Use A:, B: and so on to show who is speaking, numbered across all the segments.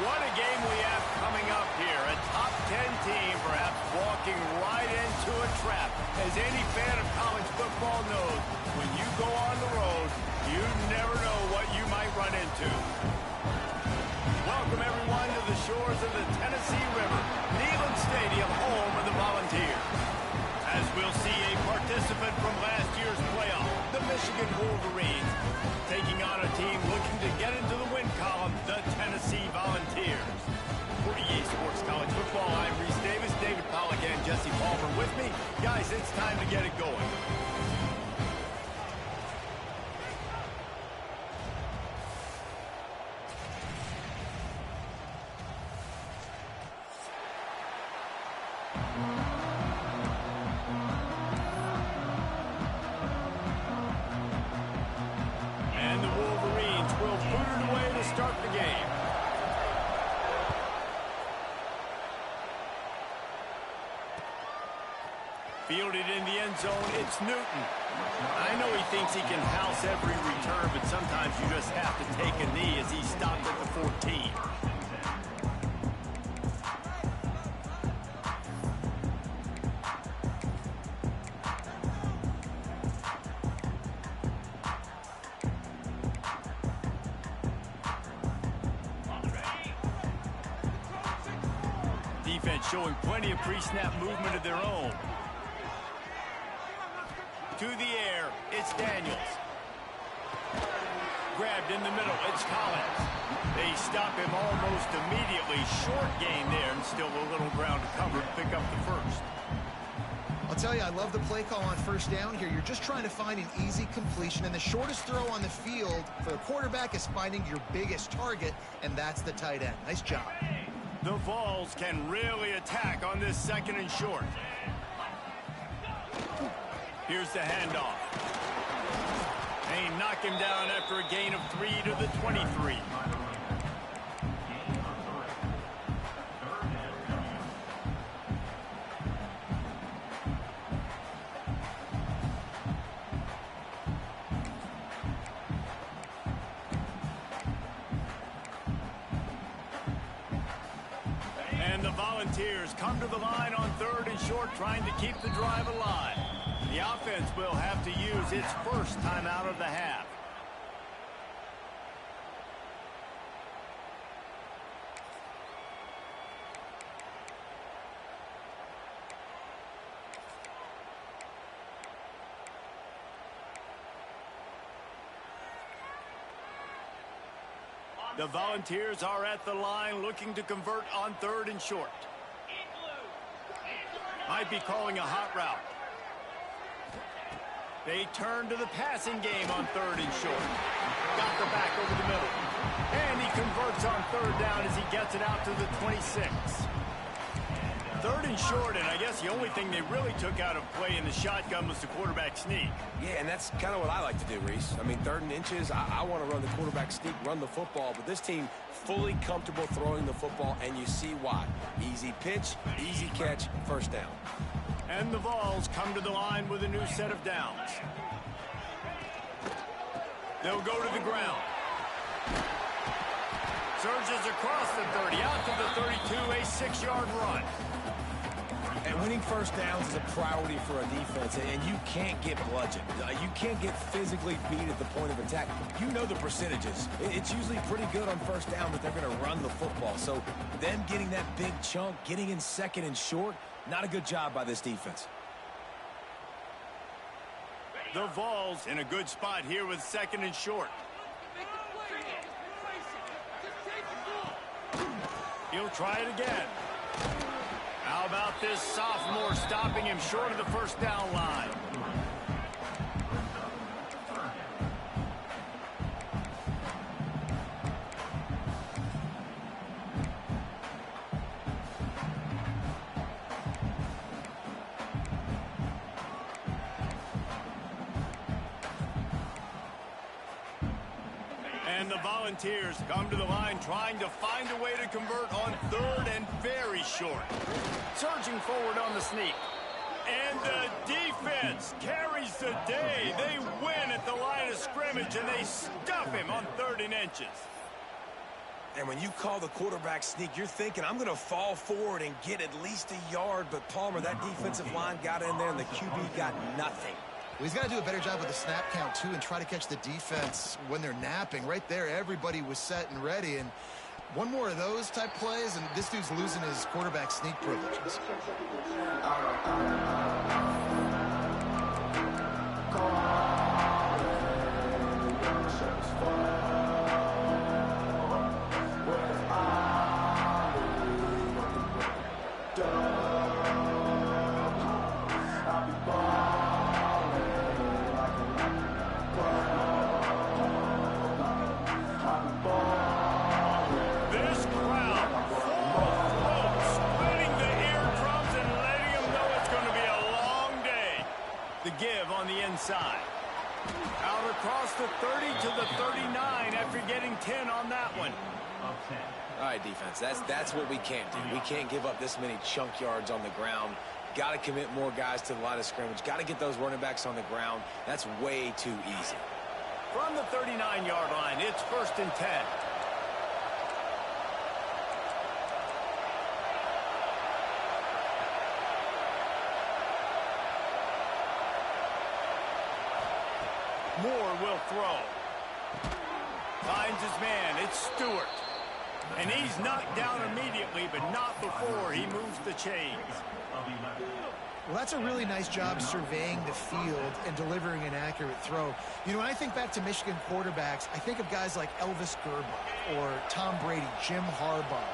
A: What a game we have coming up here. A top 10 team perhaps walking right into a trap. As any fan of college football knows, when you go on the road, you never know what you might run into. Welcome everyone to the shores of the Tennessee River, Neyland Stadium, home of the Volunteers. As we'll see a participant from last year's playoff, the Michigan Wolverines, taking on a team looking to get into the win column, the Tennessee Volunteers. For EA Sports College Football, I'm Reese Davis, David Pollack, and Jesse Palmer with me. Guys, it's time to get it going.
B: Start the game.
A: Fielded in the end zone, it's Newton. I know he thinks he can house every return, but sometimes you just have to take a knee as he stopped at the 14. Defense showing plenty of pre-snap movement of their own. To the air, it's Daniels. Grabbed in the middle, it's Collins. They stop him almost immediately. Short gain there, and still a little ground to cover to pick up the first.
C: I'll tell you, I love the play call on first down here. You're just trying to find an easy completion, and the shortest throw on the field for the quarterback is finding your biggest target, and that's the tight end. Nice job.
A: The Vols can really attack on this second and short. Here's the handoff. They knock him down after a gain of 3 to the 23. And the Volunteers come to the line on 3rd and short, trying to keep the drive alive. The offense will have to use its first timeout of the half. The Volunteers are at the line looking to convert on 3rd and short. Might be calling a hot route. They turn to the passing game on 3rd and short. Got the back over the middle. And he converts on 3rd down as he gets it out to the 26. 3rd and short, and I guess the only thing they really took out of play in the shotgun was the quarterback sneak.
B: Yeah, and that's kind of what I like to do, Reese. I mean, 3rd and inches, I want to run the quarterback sneak, run the football, but this team fully comfortable throwing the football, and you see why. Easy pitch, easy catch, first down.
A: And the Vols come to the line with a new set of downs. They'll go to the ground. Surges across the 30, out to the 32, a 6-yard run.
B: And winning first downs is a priority for a defense, and you can't get bludgeoned. You can't get physically beat at the point of attack. You know the percentages. It's usually pretty good on first down that they're going to run the football. So them getting that big chunk, getting in 2nd and short, not a good job by this defense.
A: The Vols in a good spot here with 2nd and short. He'll try it again. How about this sophomore stopping him short of the first down line? And the Volunteers come to the line trying to find a way to convert on 3rd and very short. Surging forward on the sneak. And the defense carries the day. They win at the line of scrimmage, and they stuff him on 3rd and inches.
B: And when you call the quarterback sneak, you're thinking, I'm going to fall forward and get at least a yard. But, Palmer, that defensive line got in there, and the QB got nothing.
C: Well, he's got to do a better job with the snap count, too, and try to catch the defense when they're napping. Right there, everybody was set and ready. And one more of those type plays, and this dude's losing his quarterback sneak privileges.
A: Inside. Out across the 30 to the 39 after getting 10 on that one.
B: All right, defense, that's what we can't do. We can't give up this many chunk yards on the ground. Got to commit more guys to the line of scrimmage. Got to get those running backs on the ground. That's way too easy.
A: From the 39-yard line, it's 1st and 10. Moore will throw. Finds his man. It's Stewart. And he's knocked down immediately, but not before he moves the chains.
C: Well, that's a really nice job surveying the field and delivering an accurate throw. You know, when I think back to Michigan quarterbacks, I think of guys like Elvis Gerber or Tom Brady, Jim Harbaugh,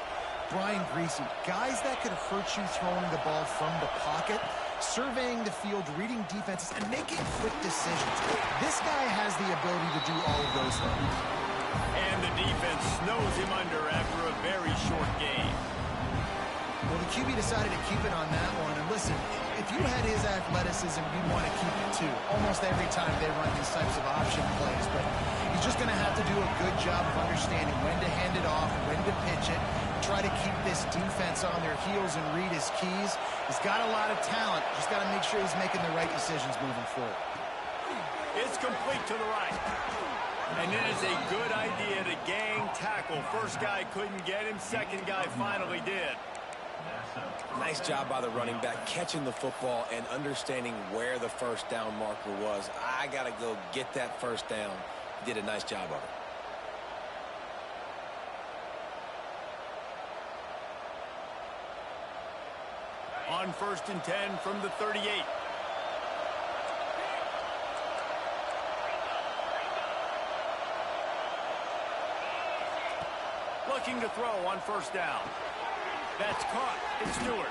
C: Brian Griese, guys that could hurt you throwing the ball from the pocket, surveying the field, reading defenses, and making quick decisions. This guy has the ability to do all of those things.
A: And the defense snows him under after a very short game.
C: Well, the QB decided to keep it on that one. And listen, if you had his athleticism, you'd want to keep it too. Almost every time they run these types of option plays. But he's just going to have to do a good job of understanding when to hand it off, when to pitch it, try to keep this defense on their heels and read his keys. He's got a lot of talent. Just got to make sure he's making the right decisions moving forward.
A: It's complete to the right. And it is a good idea to gang tackle. First guy couldn't get him. Second guy finally did.
B: Nice job by the running back, catching the football and understanding where the first down marker was. I got to go get that first down. He did a nice job of it.
A: On 1st and 10 from the 38. Looking to throw on 1st down. That's caught. It's Stewart.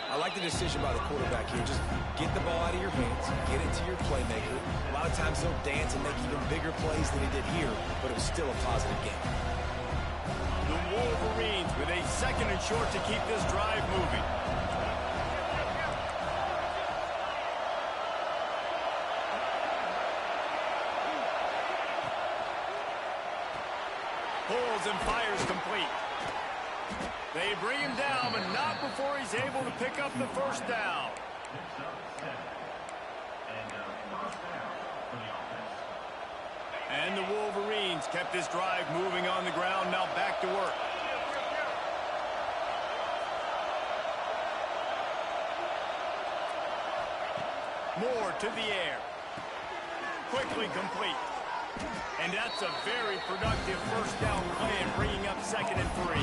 B: I like the decision by the quarterback here. Just get the ball out of your hands, get it to your playmaker. A lot of times he'll dance and make even bigger plays than he did here, but it was still a positive game.
A: The Wolverines with a 2nd and short to keep this drive moving. Pulls and fires complete. They bring him down, but not before he's able to pick up the first down. And the Wolverines kept this drive moving on the ground. Now back to work. Moore to the air. Quickly complete. And that's a very productive first down play and bringing up 2nd and 3.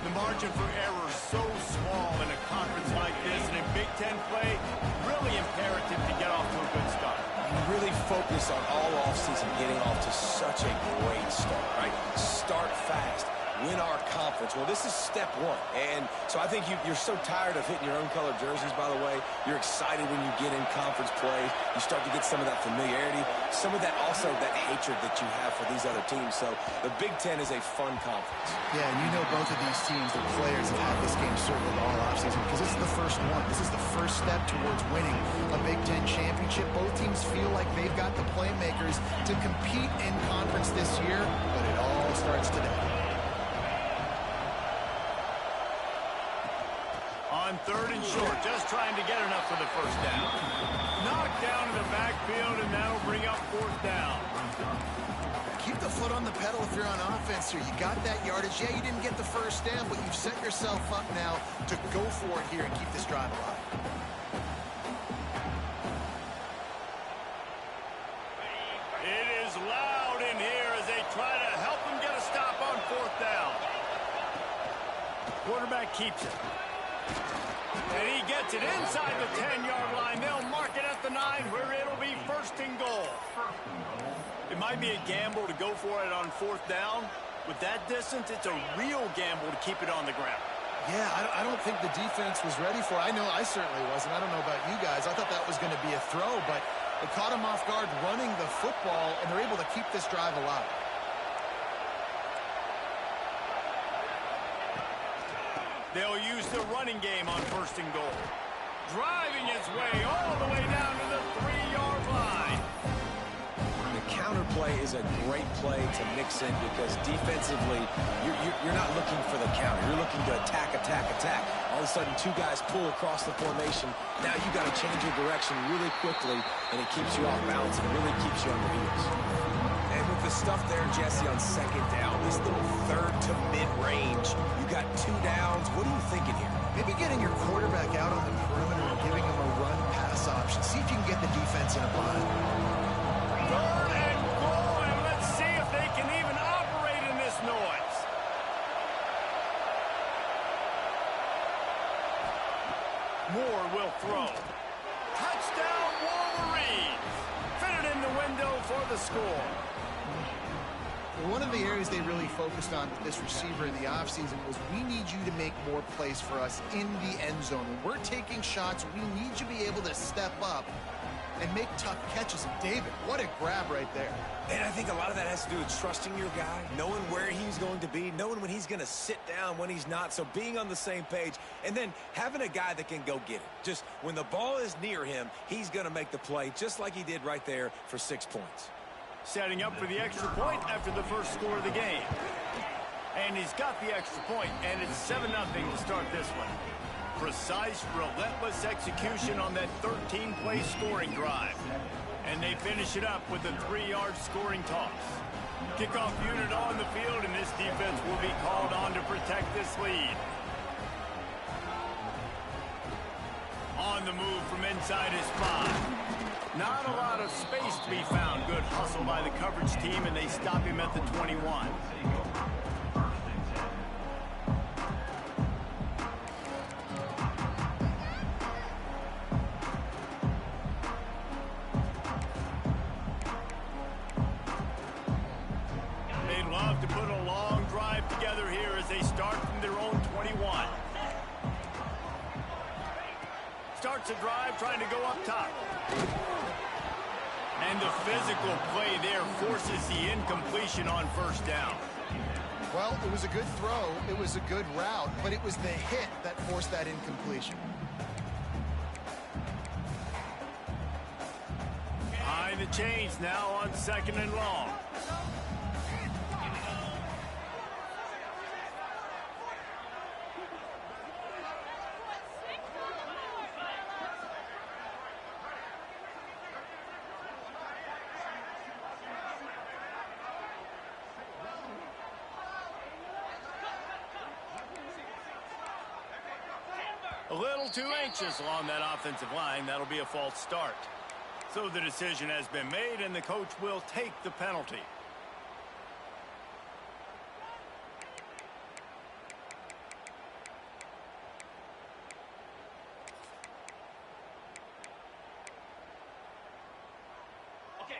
A: The margin for error is so small in a conference like this, and in Big Ten play, really imperative to get off to a good start.
B: You really focus on all offseason getting off to such a great start, right? Start fast. Win our conference. Well, this is step one. And so I think you're so tired of hitting your own color jerseys, by the way. You're excited when you get in conference play. You start to get some of that familiarity, some of that also that hatred that you have for these other teams. So the Big Ten is a fun conference.
C: Yeah, and you know both of these teams, the players have had this game circled all offseason because this is the first one. This is the first step towards winning a Big Ten championship. Both teams feel like they've got the playmakers to compete in conference this year, but it all starts today.
A: On 3rd and short, just trying to get enough for the first down. Knocked down in the backfield, and that'll bring up 4th down.
C: Keep the foot on the pedal if you're you're on offense here. You got that yardage. Yeah, you didn't get the first down, but you've set yourself up now to go for it here and keep this drive alive.
A: It is loud in here as they try to help him get a stop on fourth down. Quarterback keeps it. And he gets it inside the 10-yard line. They'll mark it at the 9 where it'll be first and goal. It might be a gamble to go for it on fourth down. With that distance, it's a real gamble to keep it on the ground.
C: Yeah, I don't think the defense was ready for it. I know I certainly wasn't. I don't know about you guys. I thought that was going to be a throw, but it caught him off guard running the football, and they're able to keep this drive alive.
A: They'll use the running game on first and goal. Driving his way all the way down to the 3-yard line.
B: The counter play is a great play to mix in because defensively, you're not looking for the counter. You're looking to attack, attack, attack. All of a sudden, 2 guys pull across the formation. Now you got to change your direction really quickly, and it keeps you off balance and really keeps you on your heels. And with the stuff there, Jesse, on second down, this little third to mid-range, you got 2 downs. What are you thinking here?
C: Maybe getting your quarterback out on the perimeter and giving him a run-pass option. See if you can get the defense in a bind.
A: Third and goal, and let's see if they can even operate in this noise. Moore will throw. Touchdown, Wolverines. Fit it in the window for the score.
C: One of the areas they really focused on with this receiver in the offseason was we need you to make more plays for us in the end zone. When we're taking shots, we need you to be able to step up and make tough catches. And David, what a grab right there.
B: And I think a lot of that has to do with trusting your guy, knowing where he's going to be, knowing when he's going to sit down, when he's not. So being on the same page, and then having a guy that can go get it. Just when the ball is near him, he's going to make the play, just like he did right there for 6 points.
A: Setting up for the extra point after the first score of the game. And he's got the extra point, and it's 7-0 to start this one. Precise, relentless execution on that 13-play scoring drive. And they finish it up with a 3-yard scoring toss. Kickoff unit on the field, and this defense will be called on to protect this lead. On the move from inside his 5. Not a lot of space to be found. Good hustle by the coverage team, and they stop him at the 21. They'd love to put a long drive together here as they start from their own 21. Starts a drive trying to go up top. And the physical play there forces the incompletion on first down.
C: Well, it was a good throw. It was a good route, but it was the hit that forced that incompletion.
A: Behind the chains now on 2nd and long. A little too anxious along that offensive line. That'll be a false start. So the decision has been made, and the coach will take the penalty.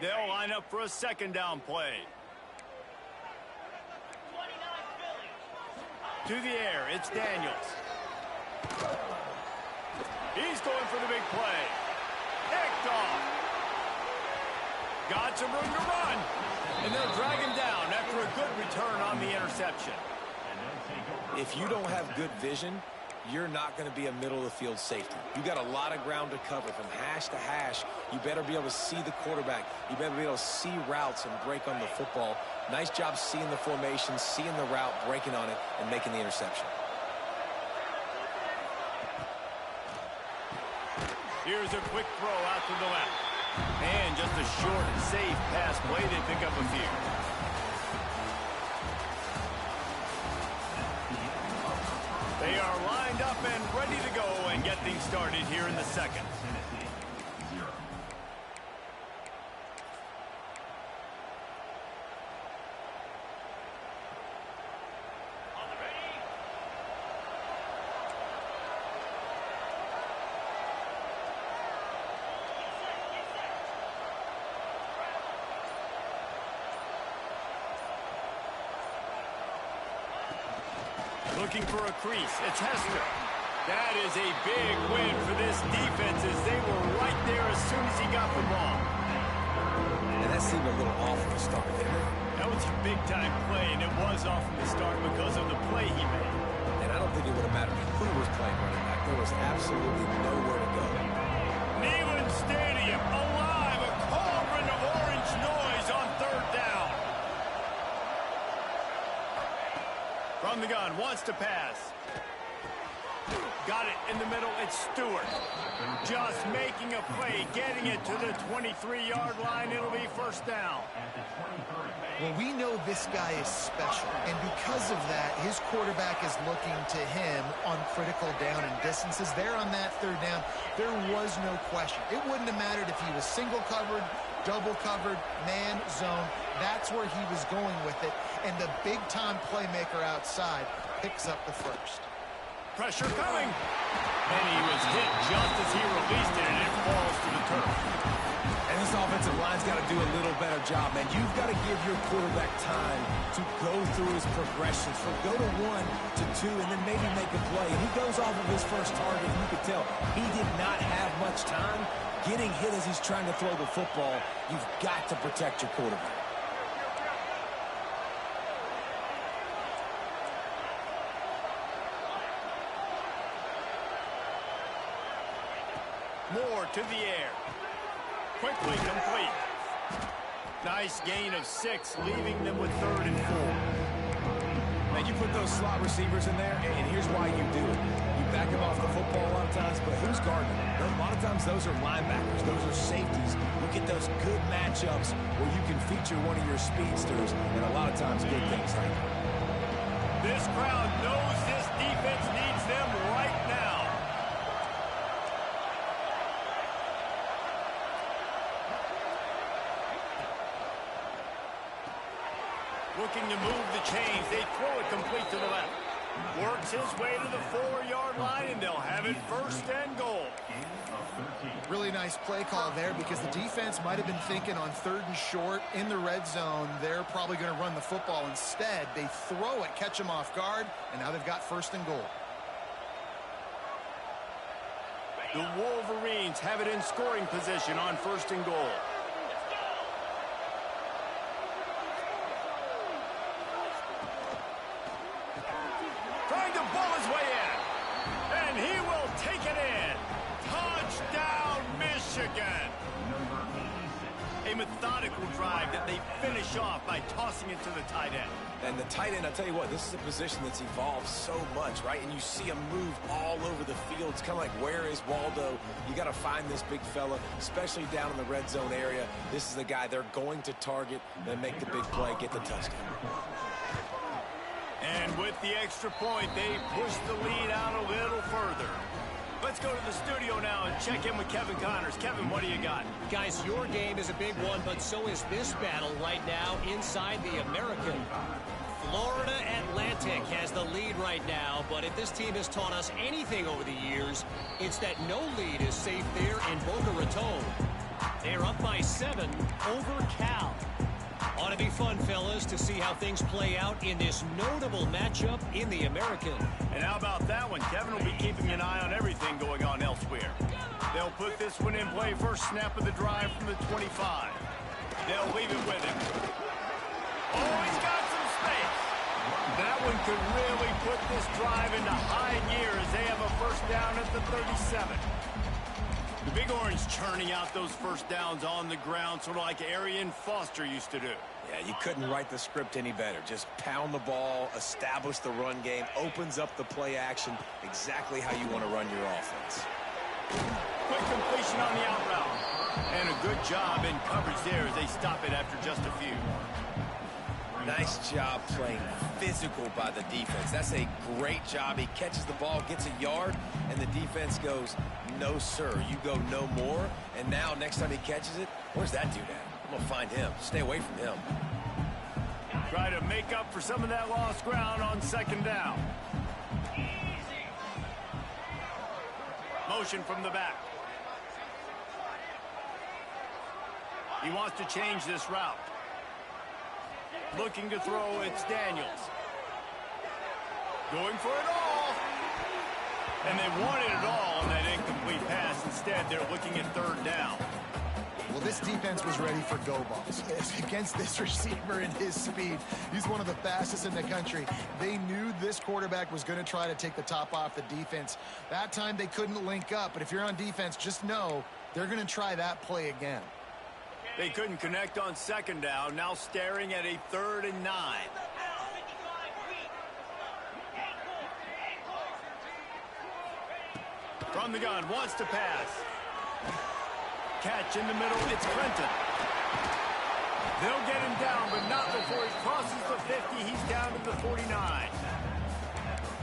A: They'll line up for a 2nd down play. To the air, it's Daniels. He's going for the big play. Picked off. Got some room to run. And they'll drag him down after a good return on the interception.
B: If you don't have good vision, you're not going to be a middle-of-the-field safety. You got a lot of ground to cover from hash to hash. You better be able to see the quarterback. You better be able to see routes and break on the football. Nice job seeing the formation, seeing the route, breaking on it, and making the interception.
A: Here's a quick throw out to the left. And just a short, safe pass play. They pick up a few. things started here in the second. Looking for a crease. It's Hester. That is a big win for this defense as they were right there as soon as he got the ball.
B: And that seemed a little off from the start, didn't it?
A: That was a big-time play, and it was off from the start because of the play he made.
B: And I don't think it would have mattered who was playing running back. There was absolutely nowhere to go.
A: Neyland Stadium alive, a cauldron of orange noise on third down. From the gun, wants to pass. Got it in the middle, it's Stewart. Just making a play, getting it to the 23-yard line. It'll be first down.
C: Well, we know this guy is special, and because of that, his quarterback is looking to him on critical down and distances. There on that third down, there was no question. It wouldn't have mattered if he was single covered, double covered, man, zone. That's where he was going with it, and the big-time playmaker outside picks up the first.
A: Pressure coming. And he was hit just as he released it, and it falls to the turf.
B: And this offensive line's got to do a little better job, man. You've got to give your quarterback time to go through his progressions, from go to 1 to 2, and then maybe make a play. And he goes off of his first target, and you could tell he did not have much time. Getting hit as he's trying to throw the football, you've got to protect your quarterback.
A: Moore to the air. Quickly complete. Nice gain of 6, leaving them with 3rd and 4.
B: Man, you put those slot receivers in there, and here's why you do it. You back them off the football a lot of times, but who's guarding them? A lot of times those are linebackers. Those are safeties. You get those good matchups where you can feature one of your speedsters, and a lot of times good things happen.
A: This crowd knows this defense needs them right now. Looking to move the chains. They throw it complete to the left. Works his way to the 4-yard line, and they'll have it 1st and goal.
C: Really nice play call there, because the defense might have been thinking on 3rd and short in the red zone. They're probably going to run the football. Instead, they throw it, catch them off guard, and now they've got 1st and goal.
A: The Wolverines have it in scoring position on 1st and goal. Trying to bull his way in. And he will take it in. Touchdown, Michigan. A methodical drive that they finish off by tossing it to the tight end.
B: And the tight end, I'll tell you what, this is a position that's evolved so much, right? And you see him move all over the field. It's kind of like, where is Waldo? You got to find this big fella, especially down in the red zone area. This is the guy they're going to target and make the big play, get the touchdown.
A: And with the extra point, they push the lead out a little further. Let's go to the studio now and check in with Kevin Connors. Kevin, what do you got?
D: Guys, your game is a big one, but so is this battle right now inside the American. Florida Atlantic has the lead right now, but if this team has taught us anything over the years, it's that no lead is safe there in Boca Raton. They're up by 7 over Cal. Ought to be fun, fellas, to see how things play out in this notable matchup in the American.
A: And how about that one? Kevin will be keeping an eye on everything going on elsewhere. They'll put this one in play first snap of the drive from the 25. They'll leave it with him. Oh, he's got some space. That one could really put this drive into high gear as they have a first down at the 37. The Big Orange churning out those first downs on the ground, sort of like Arian Foster used to do.
B: Yeah, you couldn't write the script any better. Just pound the ball, establish the run game, opens up the play action, exactly how you want to run your offense.
A: Quick completion on the out route. And a good job in coverage there as they stop it after just a few.
B: Nice job playing physical by the defense. That's a great job. He catches the ball, gets a yard, and the defense goes, no, sir, you go no more. And now next time he catches it, where's that dude at? I'm going to find him. Stay away from him.
A: Try to make up for some of that lost ground on second down. Motion from the back. He wants to change this route. Looking to throw, it's Daniels. Going for it all. And they wanted it all on that incomplete pass. Instead, they're looking at third down.
C: Well, this defense was ready for go balls. Against this receiver and his speed, he's one of the fastest in the country. They knew this quarterback was going to try to take the top off the defense. That time they couldn't link up, but if you're on defense, just know they're going to try that play again.
A: They couldn't connect on second down, now staring at a 3rd and 9. From the gun, wants to pass. Catch in the middle, it's Clinton. They'll get him down, but not before he crosses the 50. He's down to the 49.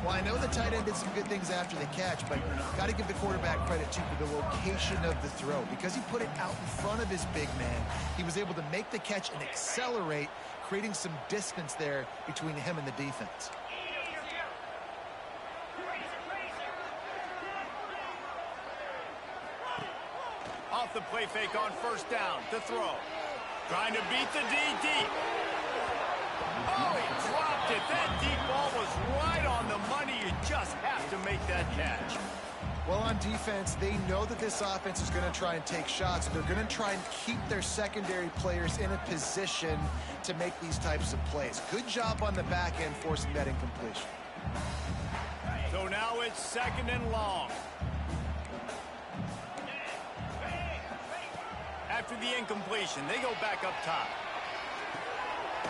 C: Well, I know the tight end did some good things after the catch, but got to give the quarterback credit, too, for the location of the throw. Because he put it out in front of his big man, he was able to make the catch and accelerate, creating some distance there between him and the defense.
A: Off the play fake on first down to throw. Trying to beat the deep. Oh, he dropped it. That deep ball was right on the money. You just have to make that catch.
C: Well, on defense, they know that this offense is going to try and take shots. They're going to try and keep their secondary players in a position to make these types of plays. Good job on the back end forcing that incompletion.
A: So now it's 2nd and long. After the incompletion, they go back up top.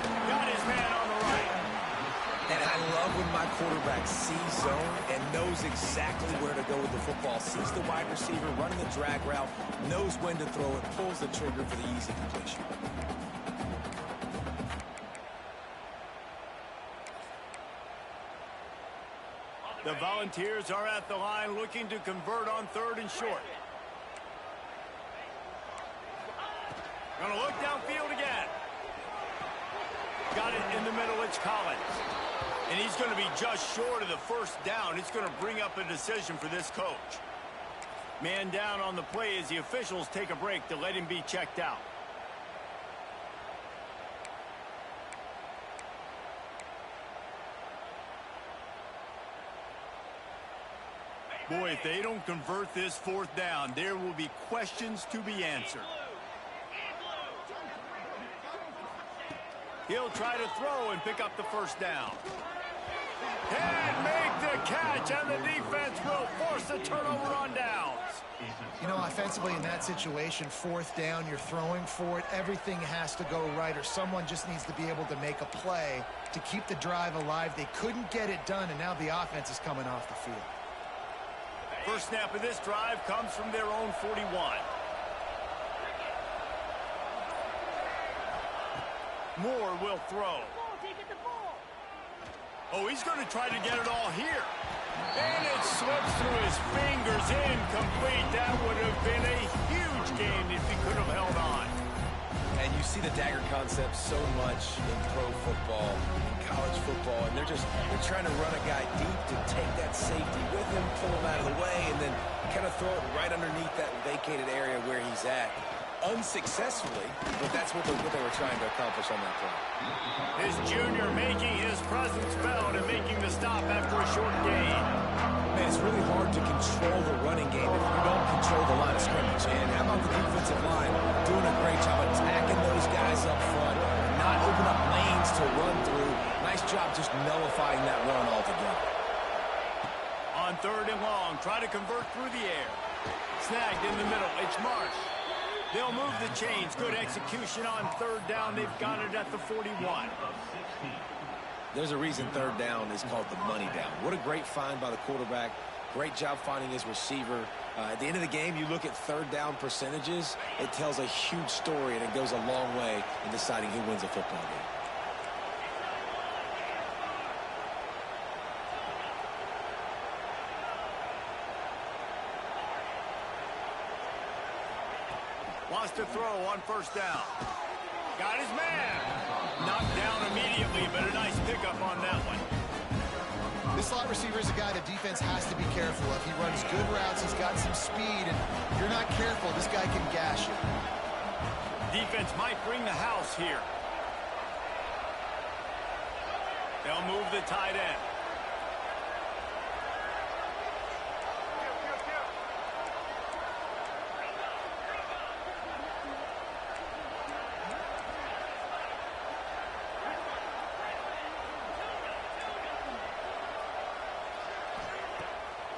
A: Got his man on the right.
B: And I love when my quarterback sees zone and knows exactly where to go with the football. Sees the wide receiver running the drag route, knows when to throw it, pulls the trigger for the easy completion.
A: The Volunteers are at the line looking to convert on 3rd and short. Gonna look downfield again. Got it in the middle, it's Collins. And he's going to be just short of the first down. It's going to bring up a decision for this coach. Man down on the play as the officials take a break to let him be checked out. Boy, if they don't convert this 4th down, there will be questions to be answered. He'll try to throw and pick up the first down. And make the catch, and the defense will force a turnover on downs.
C: You know, offensively in that situation, 4th down, you're throwing for it. Everything has to go right, or someone just needs to be able to make a play to keep the drive alive. They couldn't get it done, and now the offense is coming off the field.
A: First snap of this drive comes from their own 41. Moore will throw. Oh, he's going to try to get it all here. And it slips through his fingers. Incomplete. That would have been a huge gain if he could have held on.
B: And you see the dagger concept so much in pro football, in college football, and they're trying to run a guy deep to take that safety with him, pull him out of the way, and then kind of throw it right underneath that vacated area where he's at. Unsuccessfully, but that's what they were trying to accomplish on that play.
A: His junior making his presence felt and making the stop after a short gain.
B: Man, it's really hard to control the running game if you don't control the line of scrimmage. And how about the defensive line doing a great job attacking those guys up front, not open up lanes to run through. Nice job just nullifying that run altogether.
A: On 3rd and long, try to convert through the air. Snagged in the middle, it's Marsh. They'll move the chains. Good execution on 3rd down. They've got it at the 41.
B: There's a reason 3rd down is called the money down. What a great find by the quarterback. Great job finding his receiver. At the end of the game, you look at 3rd down percentages. It tells a huge story, and it goes a long way in deciding who wins a football game.
A: wants to throw on first down. Got his man. Knocked down immediately, but a nice pickup on that one.
C: This slot receiver is a guy the defense has to be careful of. He runs good routes, he's got some speed, and if you're not careful, this guy can gash you.
A: Defense might bring the house here. They'll move the tight end.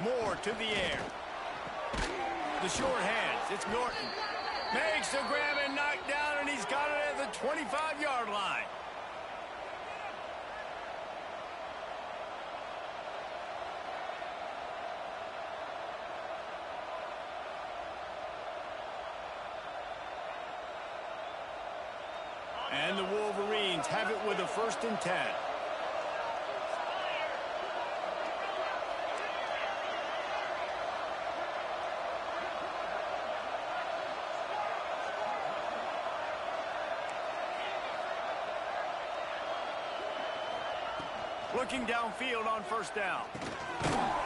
A: Moore to the air. The short hands. It's Norton. Makes the grab and knocked down, and he's got it at the 25-yard line. And the Wolverines have it with a 1st and 10. Looking downfield on first down.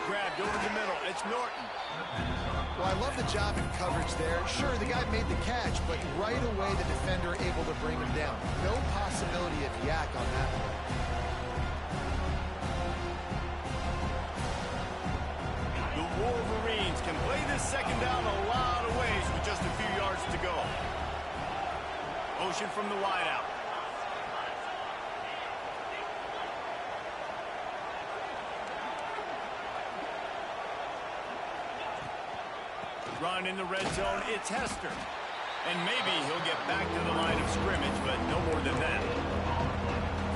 A: Grabbed over the middle. It's Norton.
C: Well, I love the job in coverage there. Sure, the guy made the catch, but right away the defender able to bring him down. No possibility of yak on that one.
A: The Wolverines can play this second down a lot of ways with just a few yards to go. Motion from the wideout. Run in the red zone, it's Hester. And maybe he'll get back to the line of scrimmage, but no more than that.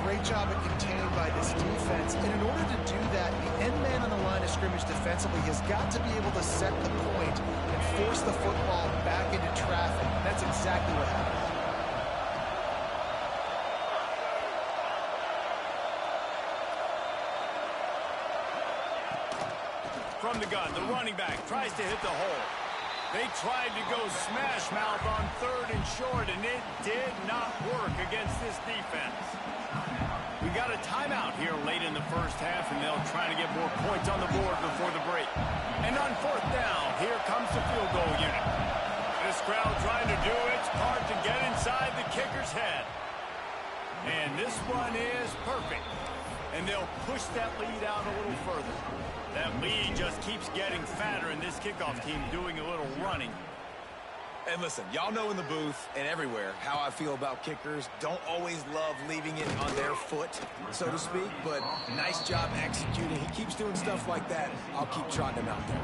C: Great job at containing by this defense. And in order to do that, the end man on the line of scrimmage defensively has got to be able to set the point and force the football back into traffic. That's exactly what happened.
A: From the gun, the running back tries to hit the hole. They tried to go smash mouth on 3rd and short, and it did not work against this defense. We got a timeout here late in the first half, and they'll try to get more points on the board before the break. And on 4th down, here comes the field goal unit. This crowd trying to do its part to get inside the kicker's head. And this one is perfect. And they'll push that lead out a little further. That lead just keeps getting fatter, and this kickoff team doing a little running.
B: And listen, y'all know in the booth and everywhere how I feel about kickers. Don't always love leaving it on their foot, so to speak, but nice job executing. He keeps doing stuff like that. I'll keep trotting him out there.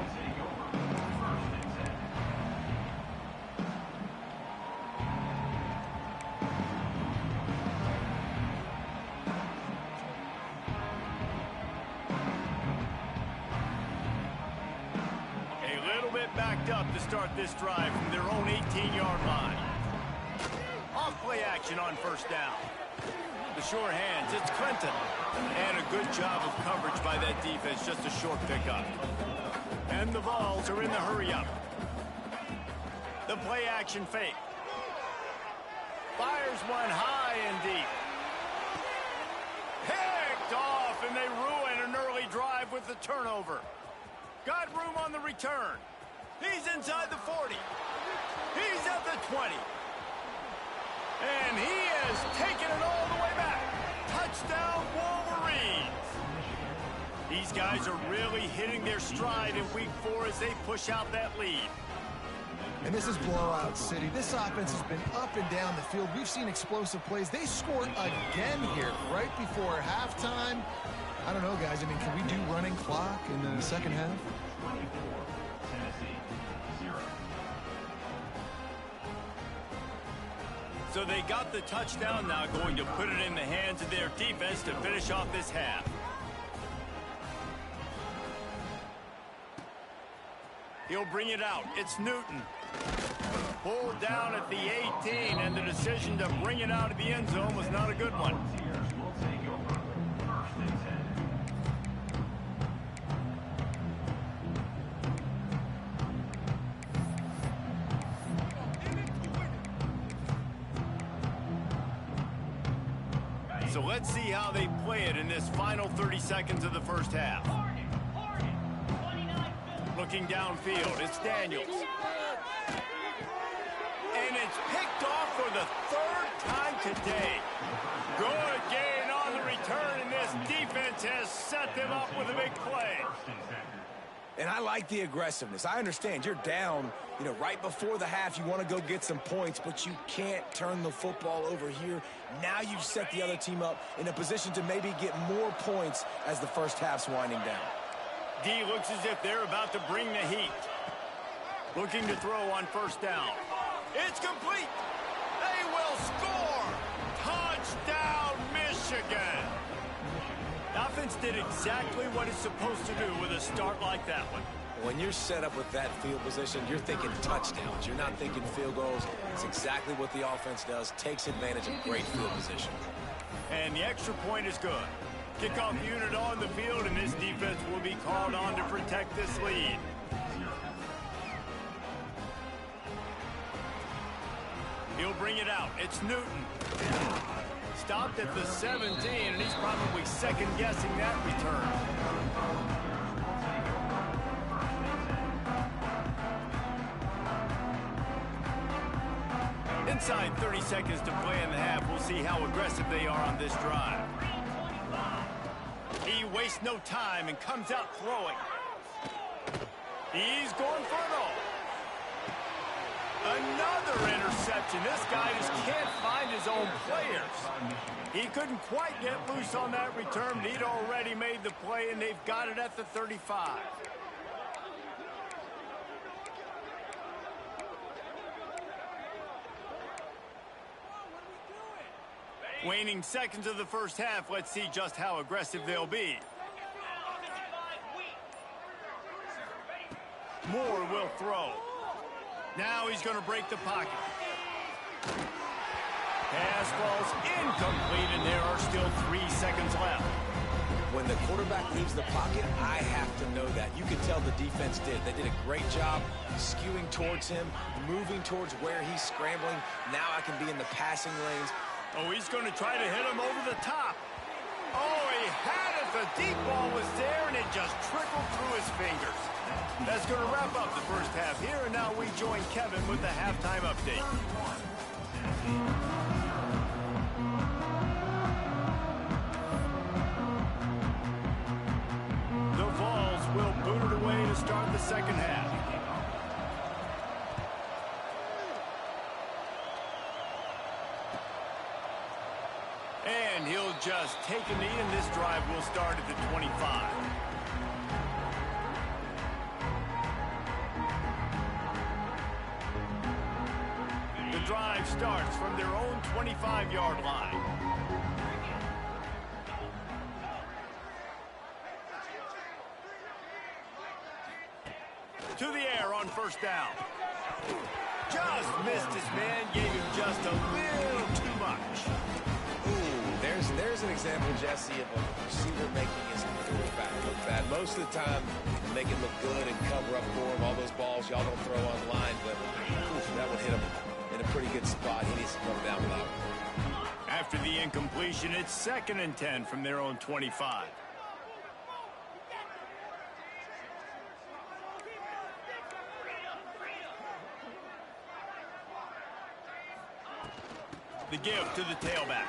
A: Backed up to start this drive from their own 18-yard line. Off play action on first down. The short hands, it's Clinton. And a good job of coverage by that defense, just a short pickup. And the Vols are in the hurry-up. The play action fake. Fires one high and deep. Picked off, and they ruin an early drive with the turnover. Got room on the return. He's inside the 40. He's at the 20. And he has taken it all the way back. Touchdown, Wolverines. These guys are really hitting their stride in week 4 as they push out that lead.
C: And this is blowout city. This offense has been up and down the field. We've seen explosive plays. They scored again here right before halftime. I don't know, guys. I mean, can we do running clock in the second half?
A: So they got the touchdown, now going to put it in the hands of their defense to finish off this half. He'll bring it out. It's Newton. Pulled down at the 18, and the decision to bring it out of the end zone was not a good one. So let's see how they play it in this final 30 seconds of the first half. Looking downfield, it's Daniels. And it's picked off for the third time today. Good gain on the return, and this defense has set them up with a big play.
B: And I like the aggressiveness. I understand you're down, right before the half. You want to go get some points, but you can't turn the football over here. Now you've set the other team up in a position to maybe get more points as the first half's winding down.
A: D looks as if they're about to bring the heat. Looking to throw on first down. It's complete. They will score. Touchdown, Michigan. The offense did exactly what it's supposed to do with a start like that one.
B: When you're set up with that field position, you're thinking touchdowns. You're not thinking field goals. It's exactly what the offense does. Takes advantage of great field position.
A: And the extra point is good. Kickoff unit on the field, and this defense will be called on to protect this lead. He'll bring it out. It's Newton. Stopped at the 17, and he's probably second-guessing that return. Inside 30 seconds to play in the half. We'll see how aggressive they are on this drive. He wastes no time and comes out throwing. He's going for it all. Another interception. This guy just can't find his own players. He couldn't quite get loose on that return, but he'd already made the play, and they've got it at the 35. Waning seconds of the first half. Let's see just how aggressive they'll be. Moore will throw. Now he's going to break the pocket. Pass falls incomplete, and there are still 3 seconds left.
B: When the quarterback leaves the pocket, I have to know that. You can tell the defense did. They did a great job skewing towards him, moving towards where he's scrambling. Now I can be in the passing lanes.
A: Oh, he's going to try to hit him over the top. Oh, he had it. The deep ball was there, and it just trickled through his fingers. That's going to wrap up the first half here, and now we join Kevin with the halftime update. The Vols will boot it away to start the second half. And he'll just take a knee, and this drive will start at the 25. The drive starts from their own 25-yard line. To the air on first down. Just missed his man, gave him just a little too much.
B: There's an example, Jesse, of a receiver making his quarterback look bad. Most of the time, make it look good and cover up for him. All those balls y'all don't throw on the line, but that would hit him in a pretty good spot. He needs to come down with that one.
A: After the incompletion, it's 2nd and 10 from their own 25. The give to the tailback.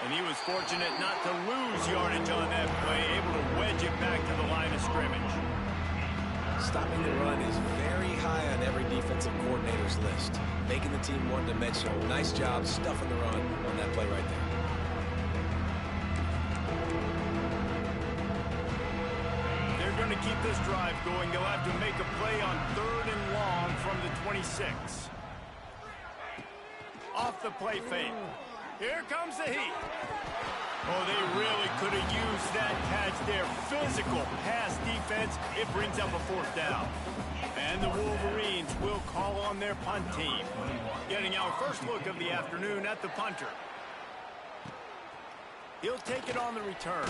A: And he was fortunate not to lose yardage on that play, able to wedge it back to the line of scrimmage.
B: Stopping the run is very high on every defensive coordinator's list. Making the team one-dimensional. Nice job stuffing the run on that play right there.
A: They're going to keep this drive going. They'll have to make a play on 3rd and long from the 26. Off the play fake. Here comes the heat. Oh, they really could have used that catch there. Physical pass defense. It brings up a 4th down. And the Wolverines will call on their punt team. Getting our first look of the afternoon at the punter. He'll take it on the return.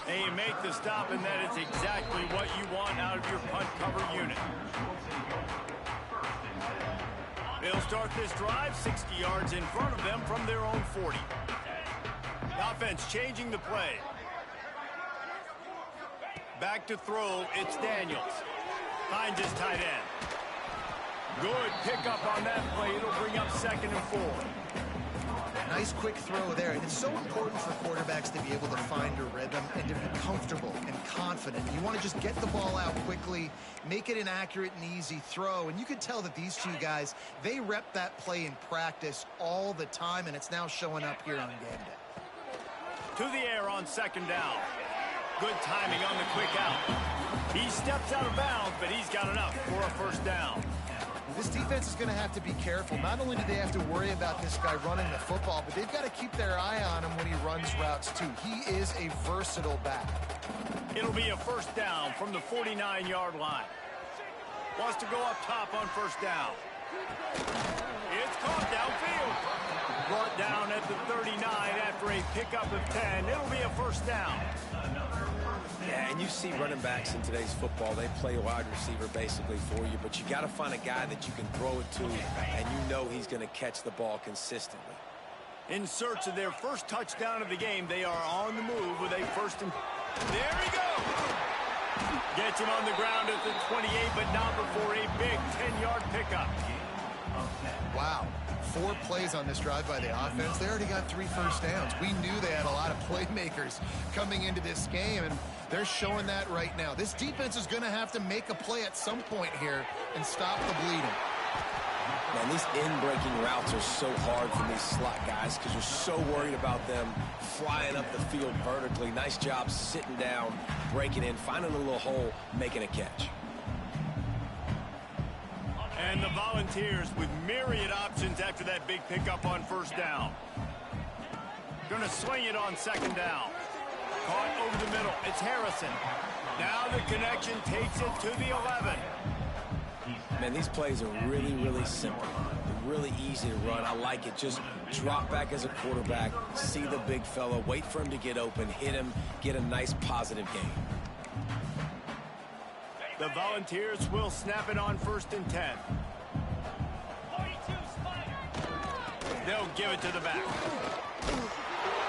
A: And you make the stop, and that is exactly what you want out of your punt cover unit. They'll start this drive 60 yards in front of them from their own 40. Offense changing the play. Back to throw, it's Daniels. Finds his tight end. Good pickup on that play. It'll bring up 2nd and 4.
C: Nice quick throw there. And it's so important for quarterbacks to be able to find a rhythm and to be comfortable and confident. You want to just get the ball out quickly, make it an accurate and easy throw. And you can tell that these two guys, they rep that play in practice all the time, and it's now showing up here on game day.
A: To the air on 2nd down. Good timing on the quick out. He steps out of bounds, but he's got enough for a 1st down.
C: This defense is going to have to be careful. Not only do they have to worry about this guy running the football, but they've got to keep their eye on him when he runs routes too. He is a versatile back.
A: It'll be a 1st down from the 49-yard line. Wants to go up top on 1st down. It's caught downfield. Brought down at the 39 after a pickup of 10. It'll be a 1st down.
B: Yeah, and you see running backs in today's football, they play a wide receiver basically for you, but you got to find a guy that you can throw it to, and you know he's going to catch the ball consistently.
A: In search of their 1st touchdown of the game, they are on the move with a 1st and... There he goes! Gets him on the ground at the 28, but not before a big 10-yard pickup.
C: Wow. 4 plays on this drive by the offense. They already got 3 1st downs. We knew they had a lot of playmakers coming into this game, and they're showing that right now. This defense is going to have to make a play at some point here and stop the bleeding.
B: Man, these in-breaking routes are so hard for these slot guys because you're so worried about them flying up the field vertically. Nice job sitting down, breaking in, finding a little hole, making a catch.
A: And the Volunteers with myriad options after that big pickup on 1st down. Gonna swing it on 2nd down. Caught over the middle. It's Harrison. Now the connection takes it to the 11.
B: Man, these plays are really, really simple. They're really easy to run. I like it. Just drop back as a quarterback, see the big fella, wait for him to get open, hit him, get a nice positive gain.
A: The Volunteers will snap it on 1st and 10. They'll give it to the back.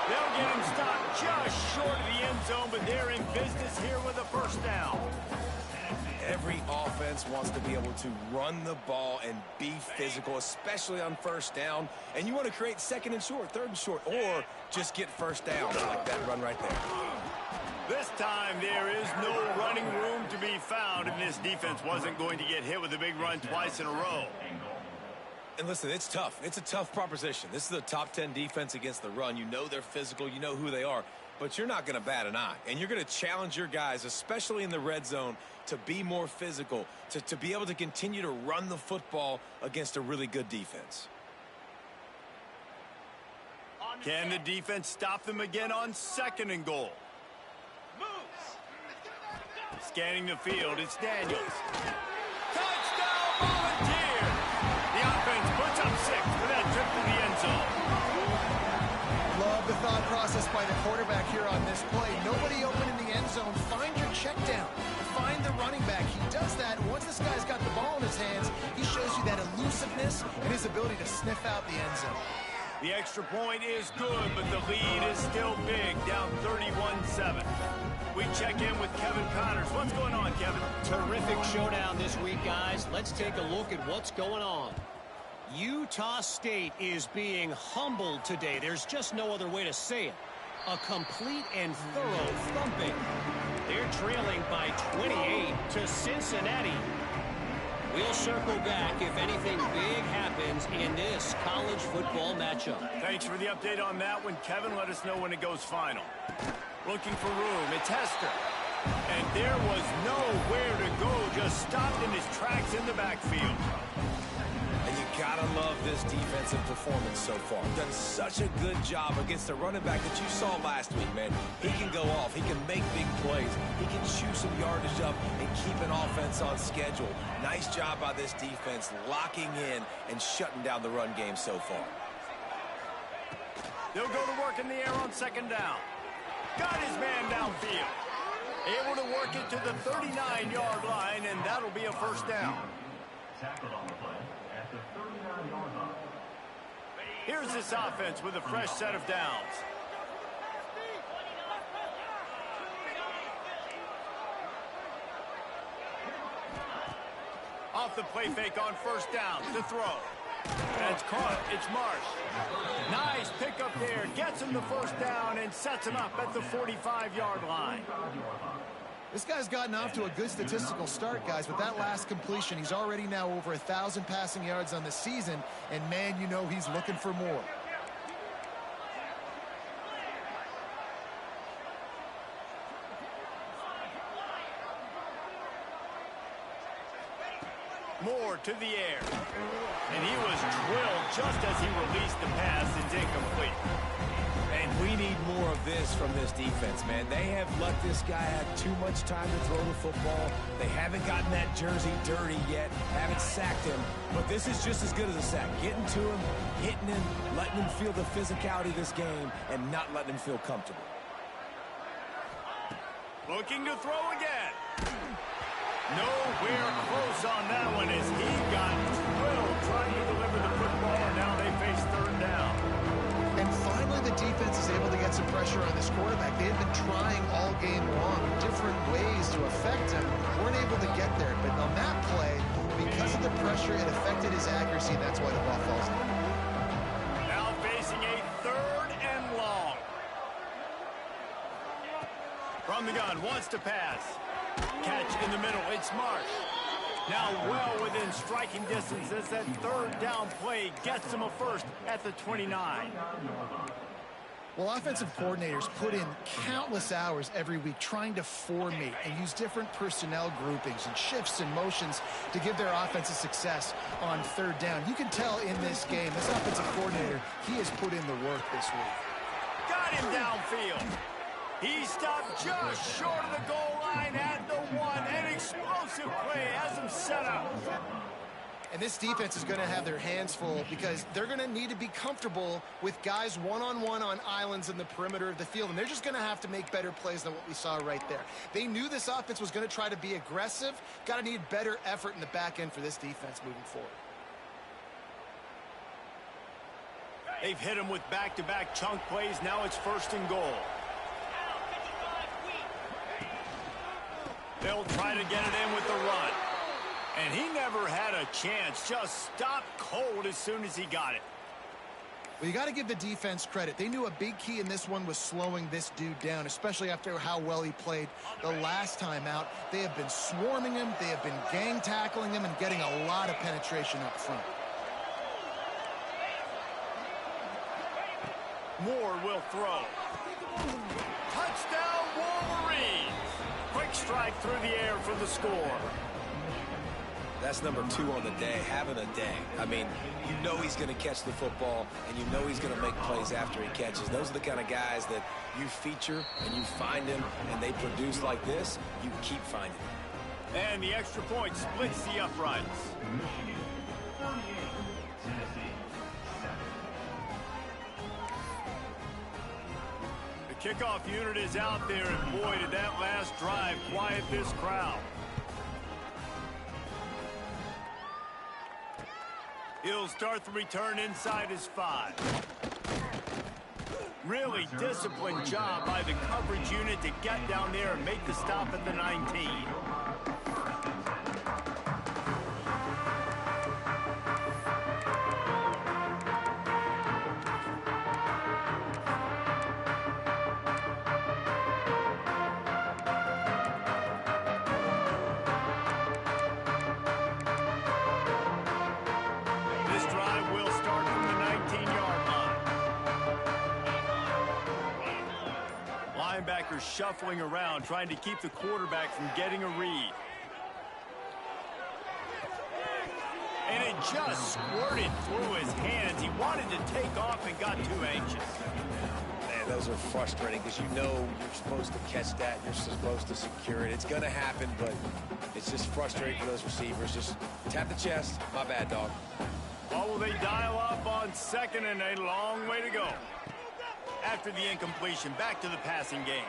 A: They'll get him stopped just short of the end zone, but they're in business here with a 1st down.
B: Every offense wants to be able to run the ball and be physical, especially on 1st down. And you want to create 2nd and short, 3rd and short, or just get 1st down like that run right there.
A: This time there is no running room to be found, and this defense wasn't going to get hit with a big run twice in a row.
B: And listen, it's tough. It's a tough proposition. This is a top 10 defense against the run. You know they're physical. You know who they are. But you're not going to bat an eye. And you're going to challenge your guys, especially in the red zone, to be more physical, to be able to continue to run the football against a really good defense.
A: Can the defense stop them again on 2nd and goal? Scanning the field, it's Daniels. Touchdown, Volunteer! The offense puts up 6 for that trip to the end zone.
C: Love the thought process by the quarterback here on this play. Nobody open in the end zone. Find your check down. Find the running back. He does that. Once this guy's got the ball in his hands, he shows you that elusiveness and his ability to sniff out the end zone.
A: The extra point is good, but the lead is still big, down 31-7. We check in with Kevin Connors. What's going on, Kevin?
D: Terrific showdown this week, guys. Let's take a look at what's going on. Utah State is being humbled today. There's just no other way to say it. A complete and thorough thumping. They're trailing by 28 to Cincinnati. We'll circle back if anything big happens in this college football matchup.
A: Thanks for the update on that one, Kevin. Let us know when it goes final. Looking for room. It's Hester. And there was nowhere to go. Just stopped in his tracks in the backfield.
B: And you gotta love this defensive performance so far. Done such a good job against the running back that you saw last week, man. He can go off. He can make big plays. He can chew some yardage up and keep an offense on schedule. Nice job by this defense locking in and shutting down the run game so far.
A: They'll go to work in the air on 2nd down. Got his man downfield. Able to work it to the 39-yard line, and that'll be a 1st down. Here's this offense with a fresh set of downs. off the play fake on first down to throw. That's caught. It's Marsh. Nice pickup there. Gets him the first down and sets him up at the 45-yard line.
C: This guy's gotten off to a good statistical start, guys. With that last completion, he's already now over 1,000 passing yards on the season. And, man, you know he's looking for more.
A: Moore to the air. And he was drilled just as he released the pass. It's incomplete.
B: And we need more of this from this defense, man. They have let this guy have too much time to throw the football. They haven't gotten that jersey dirty yet, haven't sacked him. But this is just as good as a sack. Getting to him, hitting him, letting him feel the physicality of this game, and not letting him feel comfortable.
A: Looking to throw again. Nowhere close on that one as he got drilled trying to deliver the football, and now they face third down.
C: And finally, the defense is able to get some pressure on this quarterback. They have been trying all game long, different ways to affect him. Weren't able to get there, but on that play, because of the pressure, it affected his accuracy, and that's why the ball falls in.
A: Now facing a third and long. From the gun, wants to pass. Catch in the middle, it's Marsh. Now well within striking distance as that third down play gets him a first at the 29.
C: Well, offensive coordinators put in countless hours every week trying to formate and use different personnel groupings and shifts and motions to give their offensive success on third down. You can tell in this game, this offensive coordinator, he has put in the work this week.
A: Got him downfield. He stopped just short of the goal line at the one. An explosive play has him set up.
C: And this defense is going to have their hands full because they're going to need to be comfortable with guys one-on-one on islands in the perimeter of the field. And they're just going to have to make better plays than what we saw right there. They knew this offense was going to try to be aggressive. Got to need better effort in the back end for this defense moving forward.
A: They've hit him with back-to-back chunk plays. Now it's first and goal. They'll try to get it in with the run. And he never had a chance. Just stopped cold as soon as he got it.
C: Well, you got to give the defense credit. They knew a big key in this one was slowing this dude down, especially after how well he played the last time out. They have been swarming him. They have been gang tackling him and getting a lot of penetration up front.
A: Moore will throw. Touchdown, Wolverines! Quick strike through the air for the score.
B: That's number 2 on the day, having a day. I mean, you know he's going to catch the football, and you know he's going to make plays after he catches. Those are the kind of guys that you feature, and you find them, and they produce like this, you keep finding them.
A: And the extra point splits the uprights. The kickoff unit is out there, and boy, did that last drive quiet this crowd. He'll start the return inside his 5. Really disciplined job by the coverage unit to get down there and make the stop at the 19. Linebackers shuffling around, trying to keep the quarterback from getting a read. And it just squirted through his hands. He wanted to take off and got too anxious.
B: Man, those are frustrating because you know you're supposed to catch that. You're supposed to secure it. It's going to happen, but it's just frustrating for those receivers. Just tap the chest. My bad, dog.
A: Oh, will they dial up on second and a long way to go. After the incompletion, back to the passing game.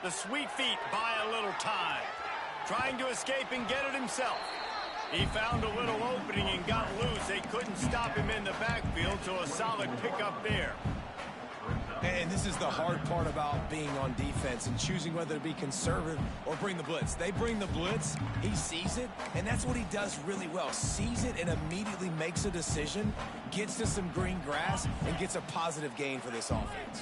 A: The sweet feet buy a little time. Trying to escape and get it himself. He found a little opening and got loose. They couldn't stop him in the backfield, so a solid pickup there.
B: And this is the hard part about being on defense and choosing whether to be conservative or bring the blitz. They bring the blitz, he sees it, and that's what he does really well. Sees it and immediately makes a decision, gets to some green grass, and gets a positive gain for this offense.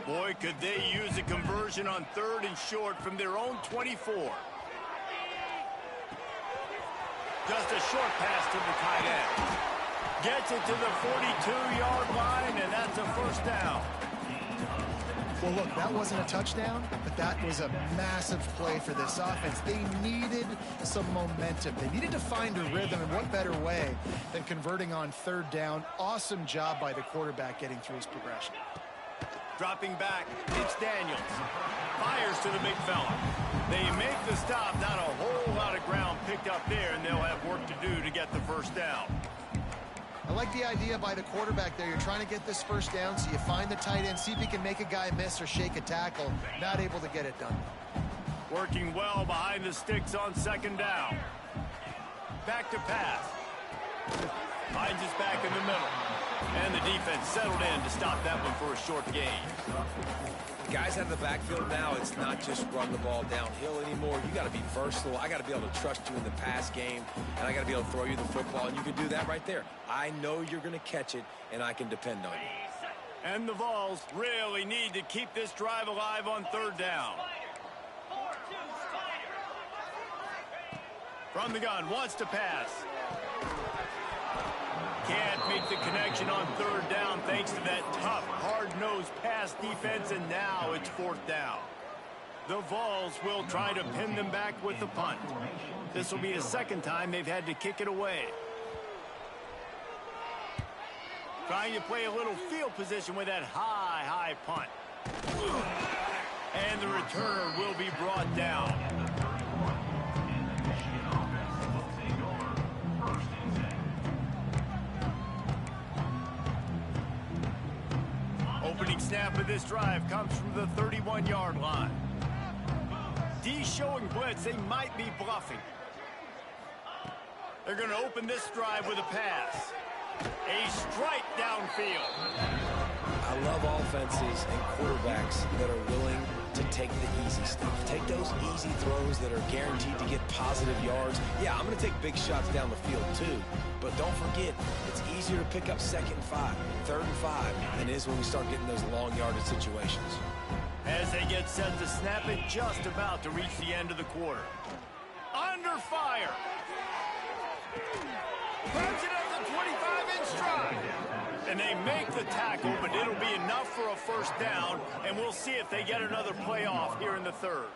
A: Boy, could they use a conversion on 3rd and short from their own 24. Just a short pass to the tight end. Gets it to the 42-yard line, and that's a first down.
C: Well, look, that wasn't a touchdown, but that was a massive play for this offense. They needed some momentum. They needed to find a rhythm, and what better way than converting on 3rd down. Awesome job by the quarterback getting through his progression.
A: Dropping back, it's Daniels. Fires to the big fella. They make the stop, not a whole lot of ground picked up there, and they'll have work to do to get the first down.
C: I like the idea by the quarterback there. You're trying to get this first down, so you find the tight end, see if he can make a guy miss or shake a tackle. Not able to get it done.
A: Working well behind the sticks on 2nd down. Back to pass. Finds his back in the middle. And the defense settled in to stop that one for a short gain.
B: Guys out of the backfield now, it's not just run the ball downhill anymore. You got to be versatile. I got to be able to trust you in the pass game, and I got to be able to throw you the football, and you can do that right there. I know you're going to catch it, and I can depend on you.
A: And the Vols really need to keep this drive alive on 3rd down. From the gun, wants to pass. Can't make the connection on 3rd down thanks to that tough, hard-nosed pass defense, and now it's 4th down. The Vols will try to pin them back with the punt. This will be the 2nd time they've had to kick it away. Trying to play a little field position with that high punt. And the returner will be brought down. Opening snap of this drive comes from the 31-yard line. D showing blitz. They might be bluffing. They're going to open this drive with a pass. A strike downfield.
B: I love offenses and quarterbacks that are willing to take the easy stuff. Take those easy throws that are guaranteed to get positive yards. Yeah, I'm going to take big shots down the field too. But don't forget, it's easier to pick up 2nd and 5, 3rd and 5 than it is when we start getting those long yardage situations.
A: As they get set to snap it, just about to reach the end of the quarter. Under fire. Grabs it at the 25-inch stride. And they make the tackle, but it'll be enough for a first down, and we'll see if they get another play off here in the 3rd.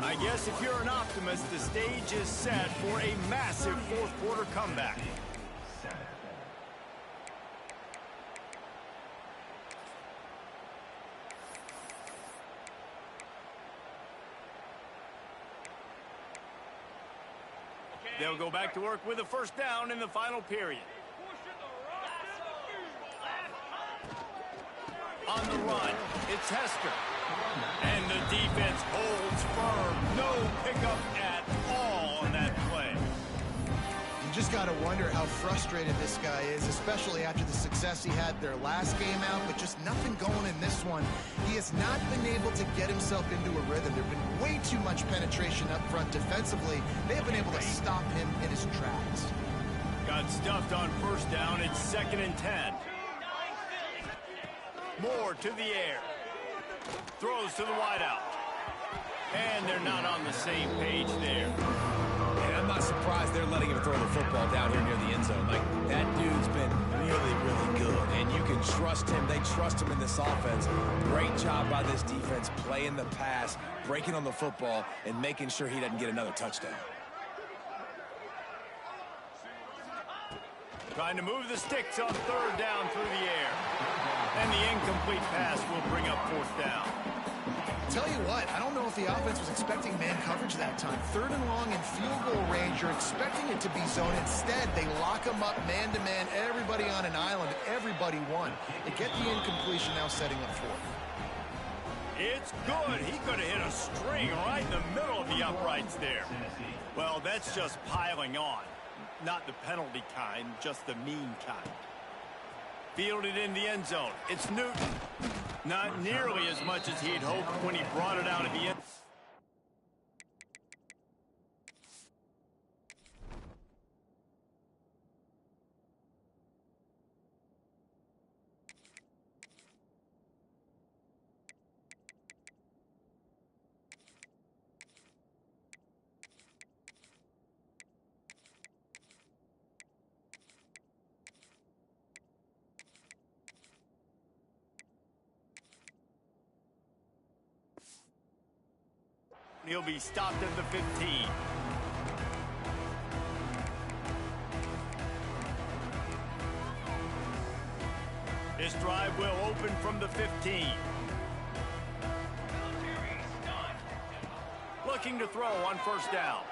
A: I guess if you're an optimist, the stage is set for a massive 4th quarter comeback. They'll go back to work with a first down in the final period. On the run, it's Hester. And the defense holds firm. No pickup at all on that play.
C: You just got to wonder how frustrated this guy is, especially after the success he had their last game out, but just nothing going in this one. He has not been able to get himself into a rhythm. There's been way too much penetration up front defensively. They have been able to stop him in his tracks.
A: Got stuffed on first down. It's 2nd and 10. Moore to the air. Throws to the wideout. And they're not on the same page there.
B: And I'm not surprised they're letting him throw the football down here near the end zone. Like, that dude's been really, really good. And you can trust him. They trust him in this offense. Great job by this defense playing the pass, breaking on the football, and making sure he doesn't get another touchdown.
A: Trying to move the sticks on 3rd down through the air. And the incomplete pass will bring up 4th down.
C: Tell you what, I don't know if the offense was expecting man coverage that time. 3rd and long in field goal range, you're expecting it to be zone. Instead, they lock them up man-to-man, everybody on an island, everybody won. They get the incompletion, now setting up 4th.
A: It's good. He could have hit a string right in the middle of the uprights there. Well, that's just piling on. Not the penalty kind, just the mean kind. Fielded in the end zone. It's Newton. Not nearly as much as he'd hoped when he brought it out at the end. He'll be stopped at the 15. This drive will open from the 15. Looking to throw on first down.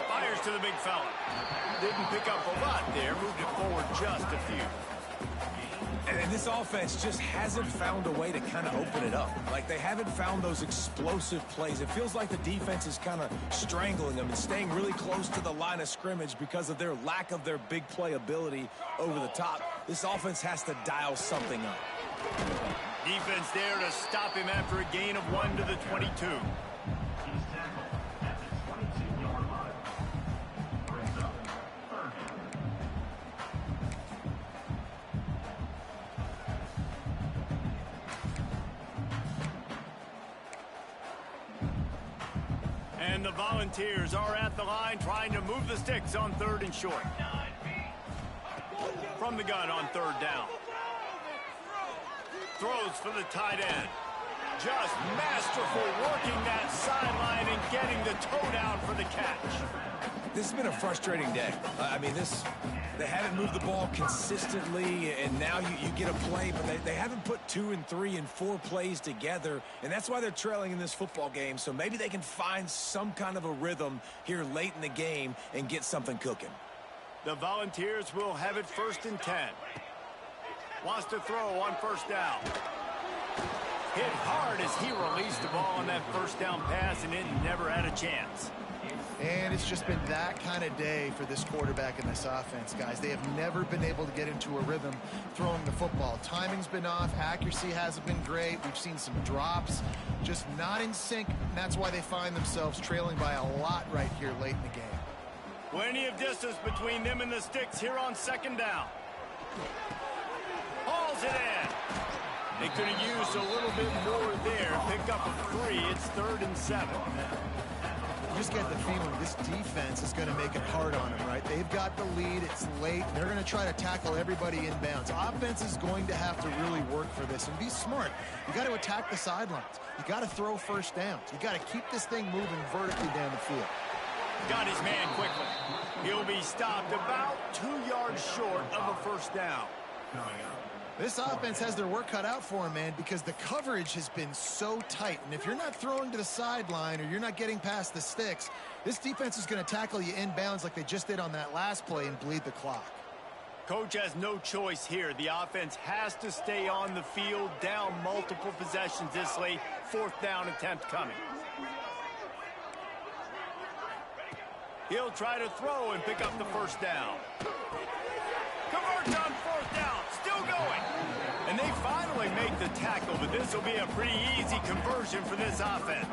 A: Fires to the big fella. Didn't pick up a lot there. Moved it forward just a few.
B: And this offense just hasn't found a way to kind of open it up. Like, they haven't found those explosive plays. It feels like the defense is kind of strangling them and staying really close to the line of scrimmage because of their lack of their big play ability over the top. This offense has to dial something up.
A: Defense there to stop him after a gain of 1 to the 22. And the Volunteers are at the line trying to move the sticks on 3rd and short. From the gun on 3rd down. Throws for the tight end. Just masterful working that sideline and getting the toe down for the catch.
B: This has been a frustrating day. I mean, they haven't moved the ball consistently, and now you get a play, but they haven't put 2 and 3 and 4 plays together, and that's why they're trailing in this football game. So maybe they can find some kind of a rhythm here late in the game and get something cooking.
A: The Volunteers will have it 1st and 10. Wants to throw on first down. Hit hard as he released the ball on that first down pass, and it never had a chance.
C: And it's just been that kind of day for this quarterback and this offense, guys. They have never been able to get into a rhythm throwing the football. Timing's been off. Accuracy hasn't been great. We've seen some drops. Just not in sync, and that's why they find themselves trailing by a lot right here late in the game.
A: Plenty of distance between them and the sticks here on 2nd down. Hauls it in. They could have used a little bit more there. Pick up a 3. It's 3rd and 7.
C: You just get the feeling this defense is going to make it hard on them, right? They've got the lead. It's late. They're going to try to tackle everybody inbounds. Offense is going to have to really work for this and be smart. You got to attack the sidelines. You got to throw first downs. You got to keep this thing moving vertically down the field.
A: Got his man quickly. He'll be stopped about 2 yards short of a first down.
C: This offense has their work cut out for them, man, because the coverage has been so tight. And if you're not throwing to the sideline or you're not getting past the sticks, this defense is going to tackle you inbounds like they just did on that last play and bleed the clock.
A: Coach has no choice here. The offense has to stay on the field, down multiple possessions this late. 4th down attempt coming. He'll try to throw and pick up the first down. Converts on 4th down. Still going. And they finally make the tackle, but this will be a pretty easy conversion for this offense.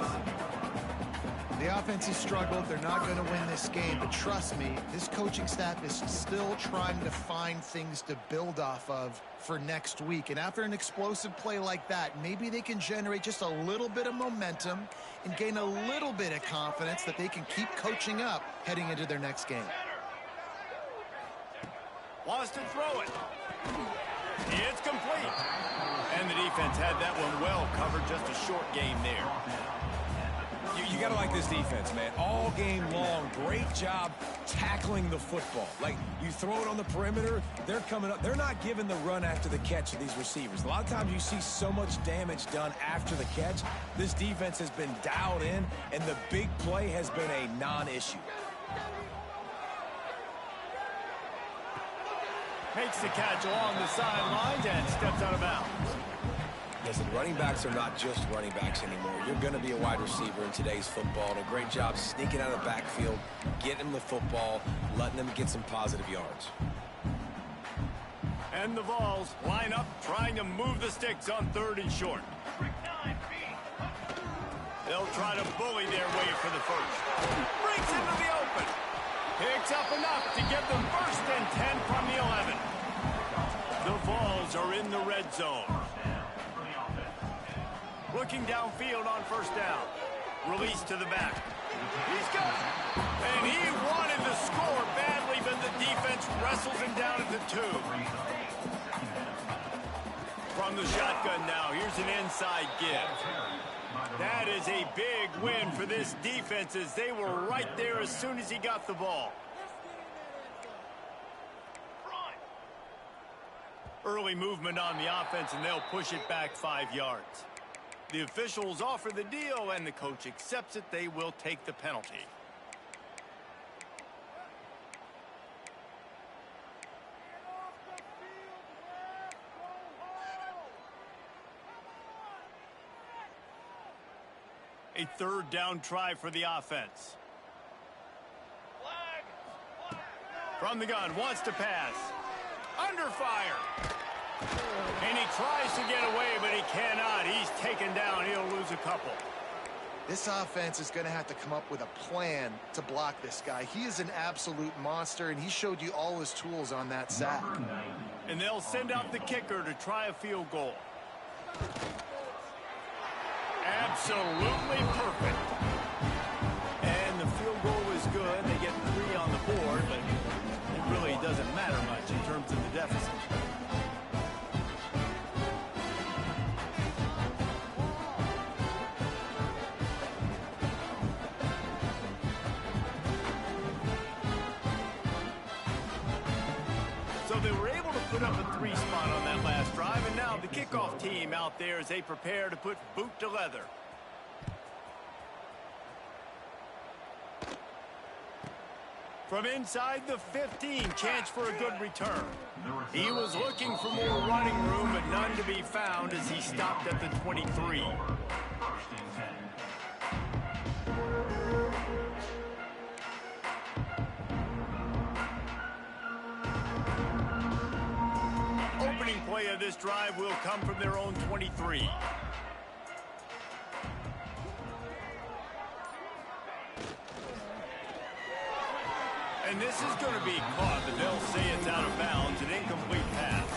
C: The offense has struggled. They're not going to win this game, but trust me, this coaching staff is still trying to find things to build off of for next week. And after an explosive play like that, maybe they can generate just a little bit of momentum and gain a little bit of confidence that they can keep coaching up heading into their next game.
A: Wants to throw it. It's complete. And the defense had that one well covered. Just a short game there.
B: You got to like this defense, man. All game long, great job tackling the football. Like, you throw it on the perimeter, they're coming up. They're not giving the run after the catch to these receivers. A lot of times you see so much damage done after the catch. This defense has been dialed in, and the big play has been a non-issue.
A: Makes the catch along the sidelines and steps out of bounds.
B: Listen, running backs are not just running backs anymore. You're going to be a wide receiver in today's football, and a great job sneaking out of the backfield, getting them the football, letting them get some positive yards.
A: And the Vols line up, trying to move the sticks on 3rd and short. They'll try to bully their way for the first. Breaks into the open. Picks up enough to get them 1st and 10 from the 11. The Vols are in the red zone. Looking downfield on 1st down. Release to the back. He's got it. And he wanted to score badly, but the defense wrestles him down at the 2. From the shotgun now, here's an inside give. That is a big win for this defense, as they were right there as soon as he got the ball. Early movement on the offense, and they'll push it back 5 yards. The officials offer the deal, and the coach accepts it. They will take the penalty. A 3rd down try for the offense. From the gun, wants to pass. Under fire. And he tries to get away, but he cannot. He's taken down. He'll lose a couple.
C: This offense is going to have to come up with a plan to block this guy. He is an absolute monster, and he showed you all his tools on that sack.
A: And they'll send out the kicker to try a field goal. Absolutely perfect. And the field goal is good. They get 3 on the board, but it really doesn't matter much in terms of the deficit. So they were able to put up a 3 spot on that last drive, and now the kickoff team out there as they prepare to put boot to leather. From inside the 15, chance for a good return. He was looking for more running room, but none to be found as he stopped at the 23. Opening play of this drive will come from their own 23. And this is going to be caught, but they'll say it's out of bounds, an incomplete pass.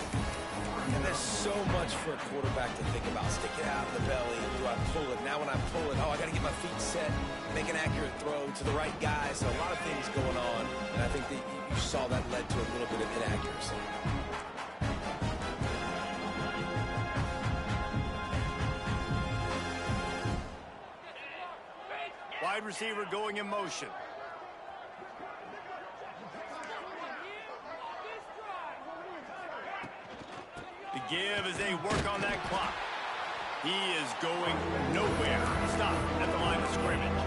B: And there's so much for a quarterback to think about. Stick it out in the belly. Do I pull it? Now when I pull it, oh, I got to get my feet set, make an accurate throw to the right guy. So a lot of things going on, and I think that you saw that led to a little bit of inaccuracy.
A: Wide receiver going in motion. The give as they work on that clock. He is going nowhere. Stop at the line of scrimmage.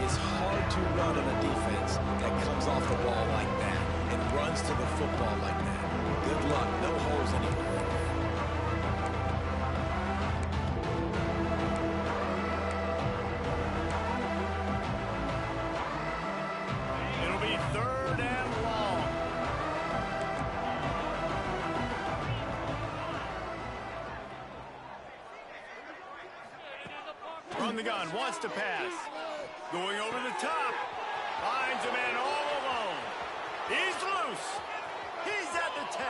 B: It's hard to run on a defense that comes off the ball like that and runs to the football like that. Good luck. No holes anywhere.
A: It'll be 3rd and long. From the gun, wants to pass. Going over the top. Finds a man all alone. He's loose. He's at the 10.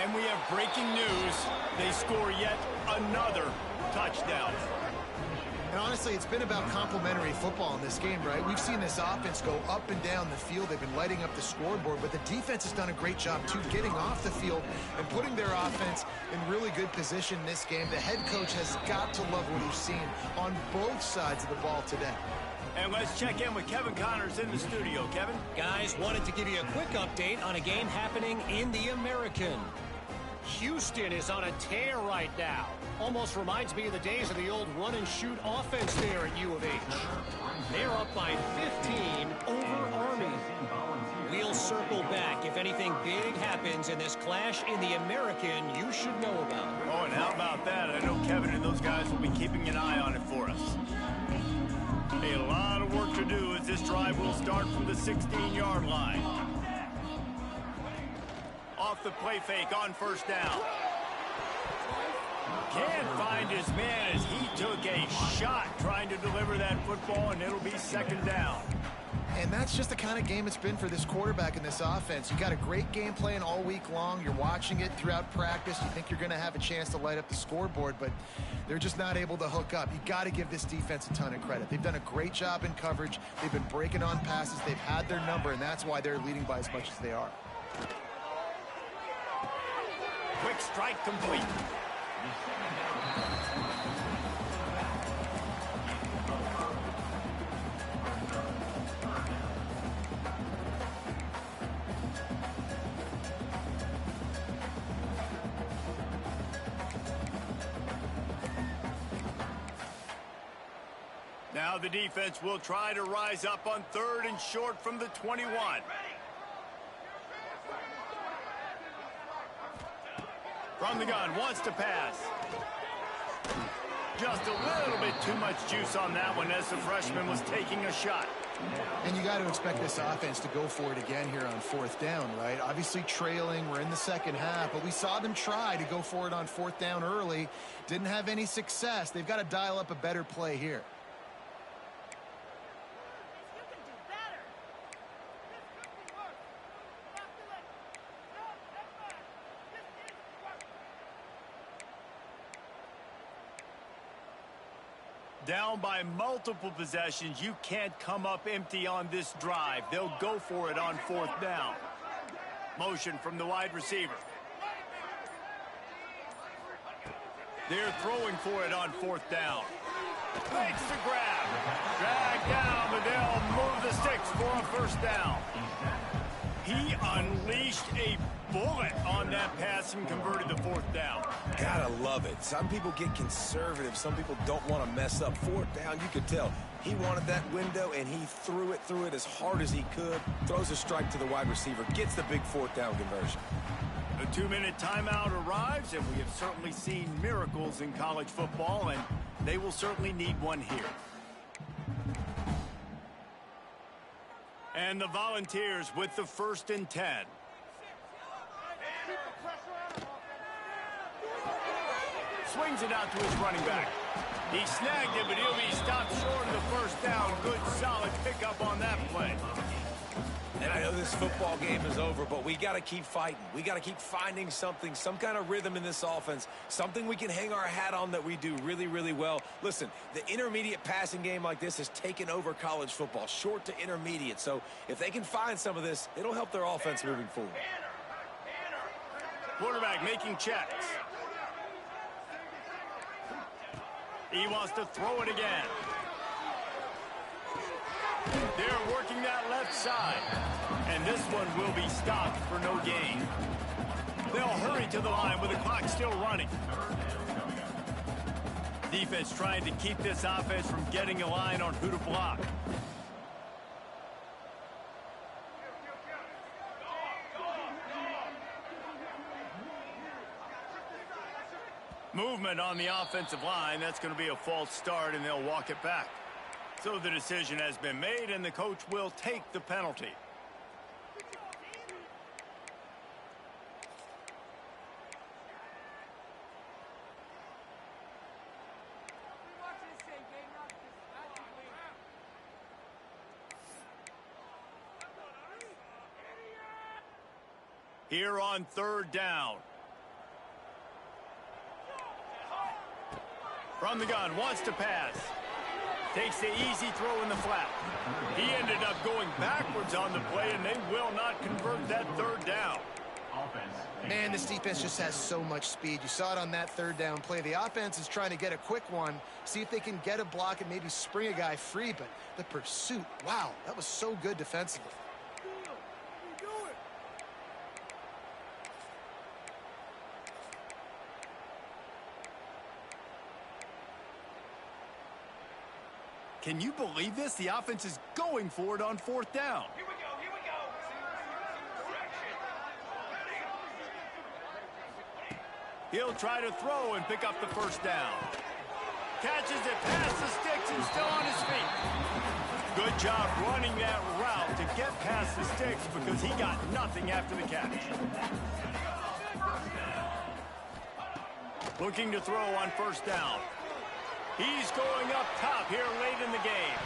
A: And we have breaking news. They score yet another touchdown.
C: And honestly, it's been about complementary football in this game, right? We've seen this offense go up and down the field. They've been lighting up the scoreboard, but the defense has done a great job, too, getting off the field and putting their offense in really good position in this game. The head coach has got to love what he's seen on both sides of the ball today.
A: And let's check in with Kevin Connors in the studio. Kevin?
D: Guys, wanted to give you a quick update on a game happening in the American. Houston is on a tear right now. Almost reminds me of the days of the old run-and-shoot offense there at U of H. They're up by 15 over Army. We'll circle back if anything big happens in this clash in the American, you should know about.
A: Oh, and how about that? I know Kevin and those guys will be keeping an eye on it for us. A lot of work to do as this drive will start from the 16-yard line. Off the play fake on first down. Can't find his man as he took a shot trying to deliver that football, and it'll be second down.
C: And that's just the kind of game it's been for this quarterback in this offense. You got a great game plan all week long. You're watching it throughout practice. You think you're going to have a chance to light up the scoreboard, but they're just not able to hook up. You got to give this defense a ton of credit. They've done a great job in coverage. They've been breaking on passes. They've had their number, and that's why they're leading by as much as they are.
A: Quick strike complete. Now the defense will try to rise up on 3rd and short from the 21. From the gun, wants to pass. Just a little bit too much juice on that one as the freshman was taking a shot.
C: And you got to expect this offense to go for it again here on 4th down, right? Obviously trailing, we're in the second half, but we saw them try to go for it on 4th down early. Didn't have any success. They've got to dial up a better play here.
A: Down by multiple possessions, you can't come up empty on this drive. They'll go for it on 4th down. Motion from the wide receiver. They're throwing for it on 4th down. Makes the grab. Drag down, but they'll move the sticks for a first down. He unleashed a bullet on that pass and converted the 4th down.
B: Gotta love it. Some people get conservative. Some people don't want to mess up. 4th down, you could tell. He wanted that window, and he threw it as hard as he could. Throws a strike to the wide receiver. Gets the big 4th down conversion.
A: A 2-minute timeout arrives, and we have certainly seen miracles in college football, and they will certainly need one here. And the Volunteers with the 1st and 10. Swings it out to his running back. He snagged it, but he'll be stopped short of the first down. Good, solid pickup on that play.
B: And I know this football game is over, but we got to keep fighting. We got to keep finding something, some kind of rhythm in this offense, something we can hang our hat on that we do really, really well. Listen, the intermediate passing game like this has taken over college football, short to intermediate. So if they can find some of this, it'll help their offense moving forward.
A: Quarterback making checks. He wants to throw it again. They're working that left side. And this one will be stopped for no gain. They'll hurry to the line with the clock still running. Defense trying to keep this offense from getting a line on who to block. Movement on the offensive line. That's going to be a false start, and they'll walk it back. So the decision has been made, and the coach will take the penalty. Here on 3rd down. From the gun, wants to pass. Takes the easy throw in the flat. He ended up going backwards on the play, and they will not convert that 3rd down.
C: Man, this defense just has so much speed. You saw it on that 3rd down play. The offense is trying to get a quick one, see if they can get a block and maybe spring a guy free, but the pursuit, wow, that was so good defensively.
A: Can you believe this? The offense is going for it on 4th down.
E: Here we go, here we go. Correction.
A: He'll try to throw and pick up the first down. Catches it past the sticks and still on his feet. Good job running that route to get past the sticks because he got nothing after the catch. Looking to throw on first down. He's going up top here late in the game.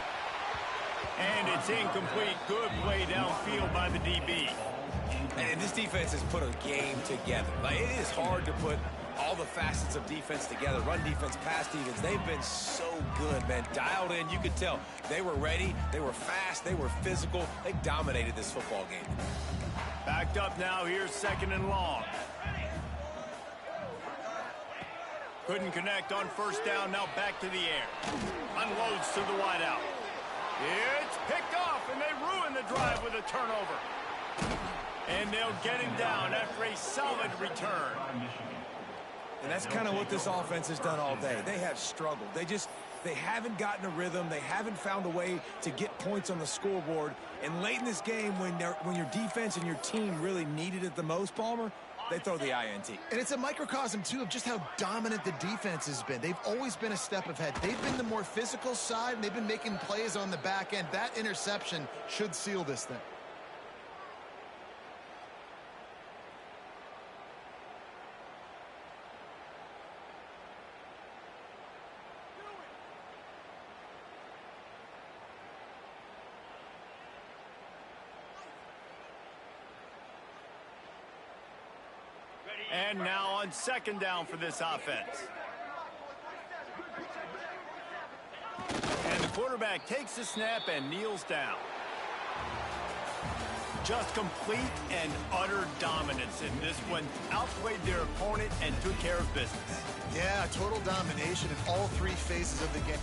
A: And it's incomplete. Good play downfield by the DB.
B: And this defense has put a game together. Like, it is hard to put all the facets of defense together. Run defense, pass defense. They've been so good, man. Dialed in. You could tell they were ready. They were fast. They were physical. They dominated this football game.
A: Backed up now. Here's 2nd and long. Couldn't connect on first down. Now back to the air. Unloads to the wideout. It's picked off, and they ruin the drive with a turnover. And they'll get him down after a solid return.
B: And that's kind of what this offense has done all day. They have struggled. They haven't gotten a rhythm. They haven't found a way to get points on the scoreboard. And late in this game, when your defense and your team really needed it the most, Palmer, they throw the INT.
C: And it's a microcosm, too, of just how dominant the defense has been. They've always been a step ahead. They've been the more physical side, and they've been making plays on the back end. That interception should seal this thing.
A: And now on 2nd down for this offense. And the quarterback takes the snap and kneels down. Just complete and utter dominance in this one. Outplayed their opponent and took care of business.
C: Yeah, total domination in all 3 phases of the game.